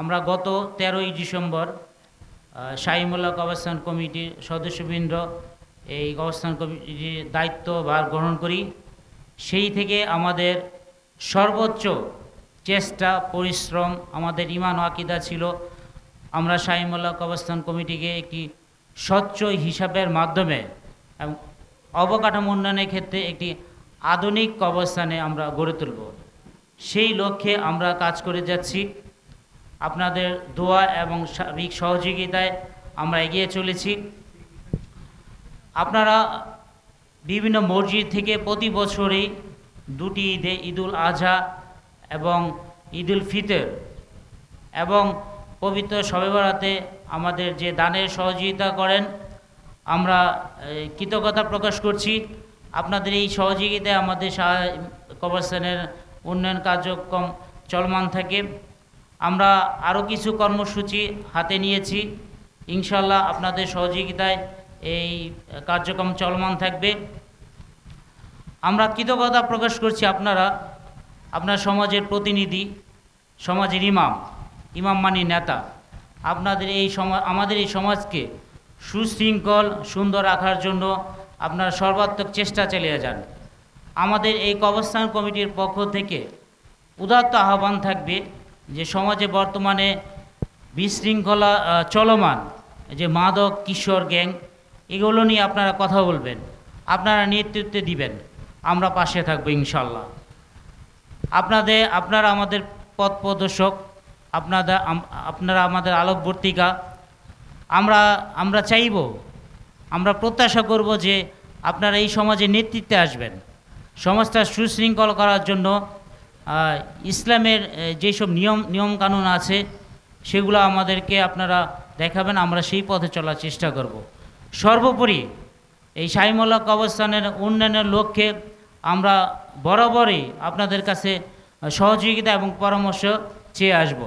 আমরা গত 13ই ডিসেম্বর শাহীমুল্লাহ কবরস্থান কমিটির সদস্যবৃন্দ এই কবরস্থান কমিটির দায়িত্বভার গ্রহণ করি। সেই থেকে আমাদের সর্বোচ্চ চেষ্টা পরিশ্রম, আমাদের ঈমান ও আকীদা ছিল আমরা শাহীমুল্লাহ কবরস্থান কমিটিকে একটি স্বচ্ছ হিসাবের মাধ্যমে এবং অবকাঠামো উন্নয়নের ক্ষেত্রে একটি আধুনিক কবরস্থানে আমরা গড়ে তুলব। সেই লক্ষ্যে আমরা কাজ করে যাচ্ছি। আপনাদের দোয়া এবং সার্বিক সহযোগিতায় আমরা এগিয়ে চলেছি। আপনারা বিভিন্ন মসজিদ থেকে প্রতি বছরই দুটি ঈদে, ঈদুল আজহা এবং ঈদুল ফিতর এবং পবিত্র শবে বরাতে আমাদের যে দানের সহযোগিতা করেন, আমরা কৃতজ্ঞতা প্রকাশ করছি। আপনাদের এই সহযোগিতায় আমাদের কবরস্থানের উন্নয়ন কার্যক্রম চলমান থাকে। আমরা আরও কিছু কর্মসূচি হাতে নিয়েছি, ইনশাল্লাহ আপনাদের সহযোগিতায় এই কার্যক্রম চলমান থাকবে। আমরা কৃতজ্ঞতা প্রকাশ করছি আপনার সমাজের প্রতিনিধি, সমাজের ইমাম মানি নেতা, আপনাদের আমাদের এই সমাজকে সুশৃঙ্খল সুন্দর রাখার জন্য আপনারা সর্বাত্মক চেষ্টা চালিয়ে যান। আমাদের এই কবরস্থান কমিটির পক্ষ থেকে উদাত্ত আহ্বান থাকবে যে সমাজে বর্তমানে বিশৃঙ্খলা চলমান, যে মাদক কিশোর গ্যাং, এগুলো নিয়ে আপনারা কথা বলবেন, আপনারা নেতৃত্ব দিবেন, আমরা পাশে থাকবো ইনশাল্লাহ। আপনারা আমাদের পথ প্রদর্শক, আপনারা আমাদের আলোকবর্তিকা। আমরা চাইব, আমরা প্রত্যাশা করব যে আপনারা এই সমাজে নেতৃত্বে আসবেন। সমাজটা সুশৃঙ্খল করার জন্য ইসলামের যেসব নিয়মকানুন আছে সেগুলো আমাদেরকে আপনারা দেখাবেন, আমরা সেই পথে চলার চেষ্টা করব। সর্বোপরি এই শাহীমুল্লাহ কবরস্থানের উন্নয়নের লক্ষ্যে আমরা বরাবরই আপনাদের কাছে সহযোগিতা এবং পরামর্শ চেয়ে আসব।